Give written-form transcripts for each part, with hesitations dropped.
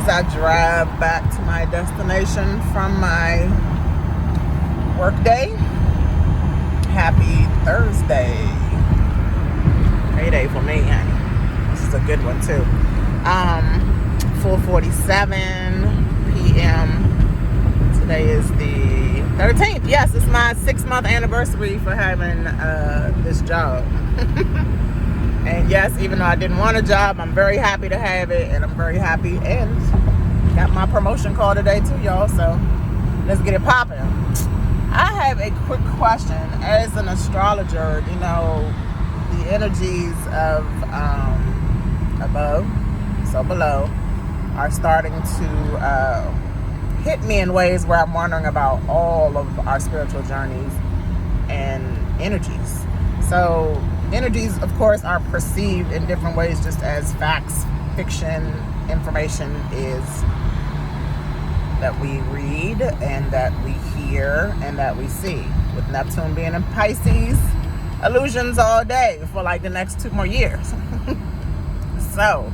as I drive back to my destination from my work day. Happy Thursday. Payday for me, honey. This is a good one too. 4:47 p.m. Today is the 13th. Yes, it's my 6-month anniversary for having this job. And yes, even though I didn't want a job, I'm very happy to have it, and I'm very happy and got my promotion call today too, y'all. So let's get it popping. I have a quick question. As an astrologer, you know, the energies of above, so below, are starting to hit me in ways where I'm wondering about all of our spiritual journeys and energies. So energies, of course, are perceived in different ways, just as facts, fiction, information is that we read and that we hear and that we see. With Neptune being in Pisces, illusions all day for like the next 2 more years. So,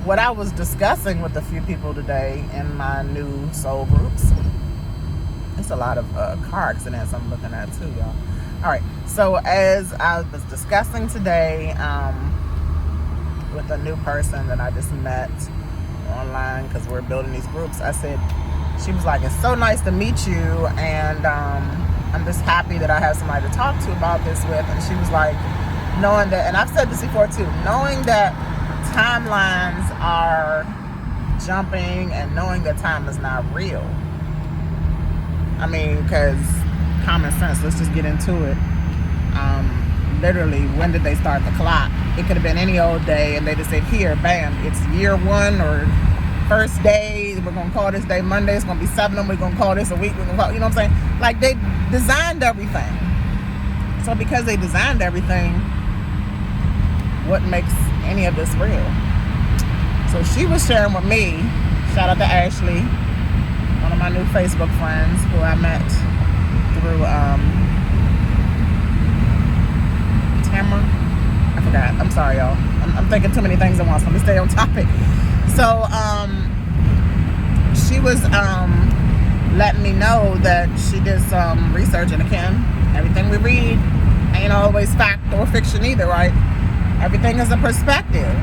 what I was discussing with a few people today in my new soul groups, it's a lot of car accidents I'm looking at too, y'all. All right, so as I was discussing today with a new person that I just met online, because we're building these groups, she was like, it's so nice to meet you, and I'm just happy that I have somebody to talk to about this with. And she was like, knowing that, and I've said this before too, knowing that timelines are jumping and knowing that time is not real. I mean, because common sense, let's just get into it. Literally, when did they start the clock? It could have been any old day, and they just said, here, bam, it's year 1 or first day. We're going to call this day Monday. It's going to be 7 of them. We're going to call this a week. We're going to call, you know what I'm saying? Like, they designed everything. So because they designed everything, what makes any of this real? So she was sharing with me, shout out to Ashley, one of my new Facebook friends who I met through Tamara. I forgot. I'm sorry, y'all. I'm thinking too many things at once. Let me stay on topic. So she was letting me know that she did some research, and again, everything we read ain't always fact or fiction either, right? Everything is a perspective.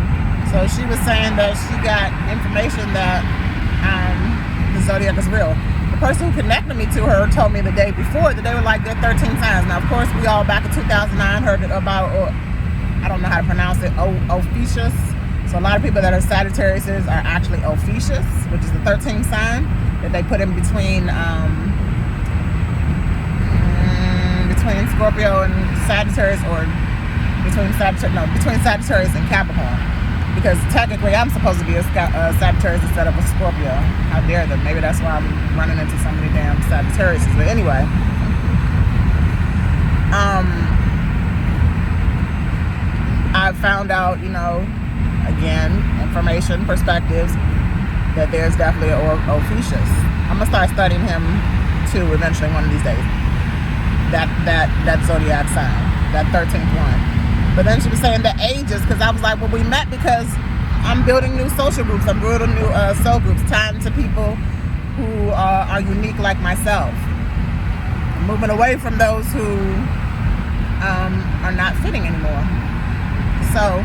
So she was saying that she got information that the zodiac is real. The person who connected me to her told me the day before that they were like, they're 13 signs. Now, of course, we all back in 2009 heard about, I don't know how to pronounce it, Ophiuchus. So a lot of people that are Sagittarius are actually Ophiuchus, which is the 13th sign that they put in between Scorpio and Sagittarius, or between Sagittarius and Capricorn. Because technically I'm supposed to be a Sagittarius instead of a Scorpio. How dare them? Maybe that's why I'm running into so many damn Sagittarius. But anyway, I found out, you know, again, information, perspectives, that there's definitely an Ophiuchus. I'm gonna start studying him too eventually one of these days. That zodiac sign, that 13th one. But then she was saying the ages, because I was like, well, we met because I'm building new social groups. I'm building new soul groups, tying to people who are unique like myself. I'm moving away from those who are not fitting anymore. So,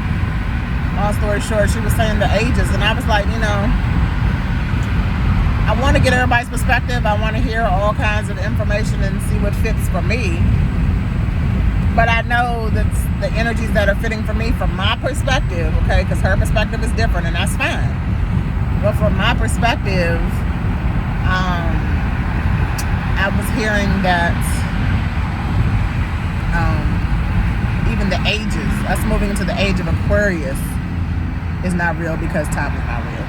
long story short, she was saying the ages, and I was like, you know, I want to get everybody's perspective. I want to hear all kinds of information and see what fits for me. But I know that the energies that are fitting for me from my perspective, okay, because her perspective is different, and that's fine. But from my perspective, I was hearing that even the ages, us moving into the age of Aquarius, is not real because time is not real.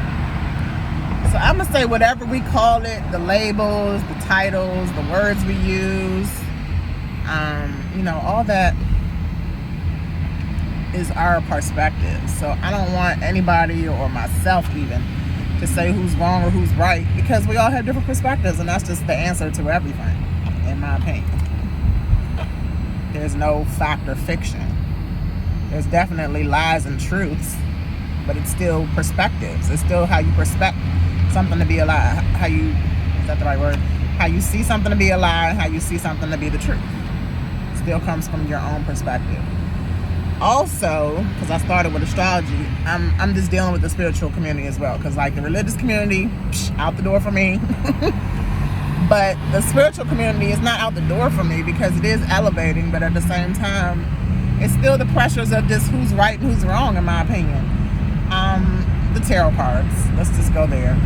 So I'm going to say whatever we call it, the labels, the titles, the words we use, you know, all that is our perspective. So I don't want anybody or myself even to say who's wrong or who's right, because we all have different perspectives, and that's just the answer to everything, in my opinion. There's no fact or fiction. There's definitely lies and truths, but it's still perspectives. It's still how you perspect something to be a lie. Is that the right word? How you see something to be a lie and how you see something to be the truth. Still comes from your own perspective. Also, because I started with astrology, I'm just dealing with the spiritual community as well. Because like the religious community, out the door for me. But the spiritual community is not out the door for me because it is elevating, but at the same time, it's still the pressures of just who's right and who's wrong, in my opinion. The tarot cards. Let's just go there.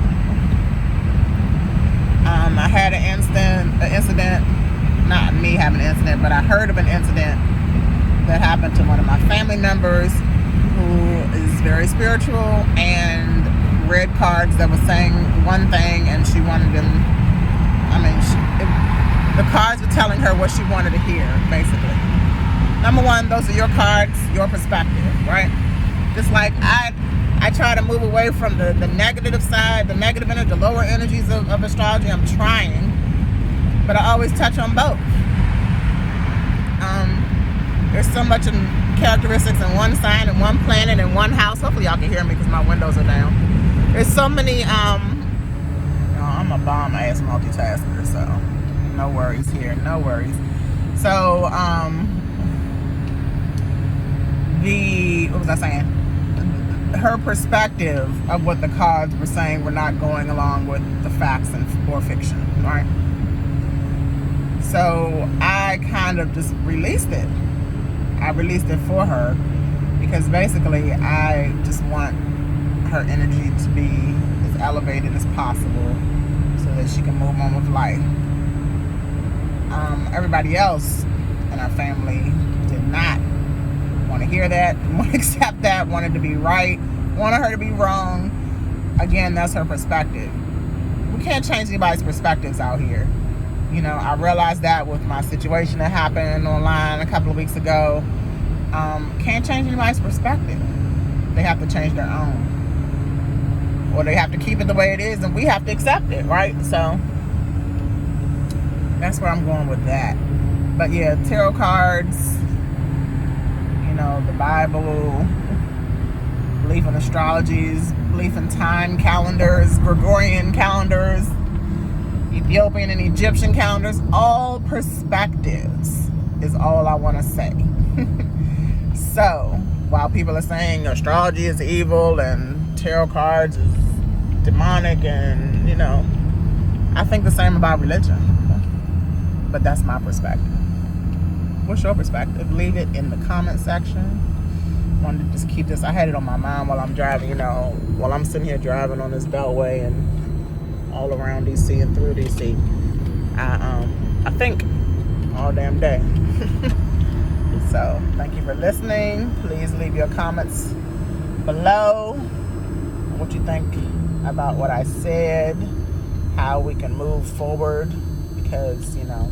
I had an incident, not me having an incident, but I heard of an incident that happened to one of my family members who is very spiritual and read cards that were saying one thing and she wanted them. The cards were telling her what she wanted to hear, basically. Number one, those are your cards, your perspective, right? Just like I try to move away from the negative side, the negative energy, the lower energies of astrology. I'm trying, but I always touch on both. There's so much in characteristics in one sign and one planet and one house. Hopefully y'all can hear me because my windows are down. There's so many, I'm a bomb-ass multitasker, so no worries here, no worries. So, what was I saying? Her perspective of what the cards were saying were not going along with the facts or fiction, right? So I kind of just released it. I released it for her because basically I just want her energy to be as elevated as possible so that she can move on with life. Everybody else in our family did not want to hear that, want to accept that, wanted to be right, wanted her to be wrong. Again, that's her perspective. We can't change anybody's perspectives out here. You know, I realized that with my situation that happened online a couple of weeks ago. Can't change anybody's perspective. They have to change their own. Or they have to keep it the way it is and we have to accept it, right? So that's where I'm going with that. But yeah, tarot cards, you know, the Bible, belief in astrologies, belief in time calendars, Gregorian calendars, Ethiopian and Egyptian calendars, all perspectives is all I want to say. So, while people are saying astrology is evil and tarot cards is demonic and, you know, I think the same about religion. But that's my perspective. What's your perspective? Leave it in the comment section. Wanted to just keep this. I had it on my mind while I'm driving, you know, while I'm sitting here driving on this beltway and all around DC and through DC. I think all damn day. So thank you for listening. Please leave your comments below. What you think about what I said, how we can move forward, because, you know,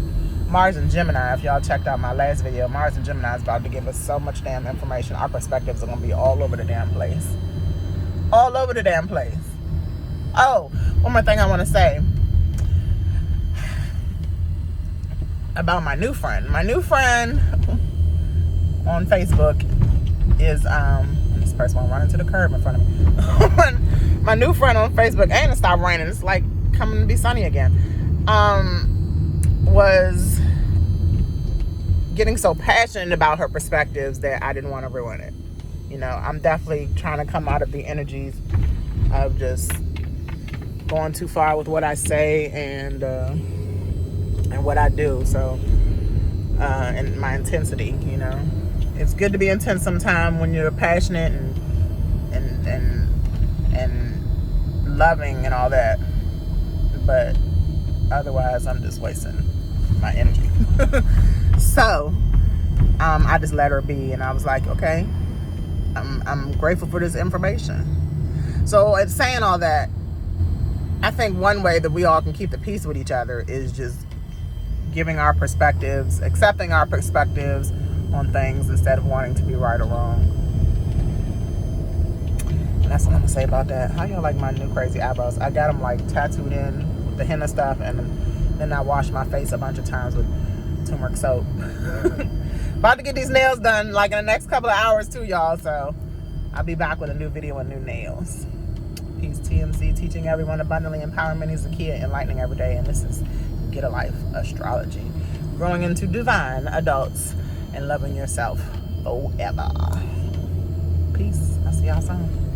Mars and Gemini, if y'all checked out my last video, Mars and Gemini is about to give us so much damn information. Our perspectives are going to be all over the damn place. All over the damn place. Oh, one more thing I want to say about my new friend. My new friend on Facebook is, this person won't run into the curb in front of me. My new friend on Facebook, and it stopped raining. It's like coming to be sunny again. Was getting so passionate about her perspectives that I didn't want to ruin it. You know, I'm definitely trying to come out of the energies of just going too far with what I say and what I do. So, and my intensity, you know, it's good to be intense sometime when you're passionate and loving and all that, but otherwise I'm just wasting my energy. So I just let her be, and I was like, okay, I'm grateful for this information. So in saying all that, I think one way that we all can keep the peace with each other is just giving our perspectives, accepting our perspectives on things instead of wanting to be right or wrong. And that's what I'm gonna say about that. How y'all like my new crazy eyebrows? I got them like tattooed in with the henna stuff, and then I washed my face a bunch of times with turmeric soap. About to get these nails done like in the next couple of hours too, y'all. So I'll be back with a new video and new nails. Peace. TMC, teaching everyone abundantly. Empowerment is the key, enlightening every day. And this is Get a Life Astrology. Growing into divine adults and loving yourself forever. Peace. I'll see y'all soon.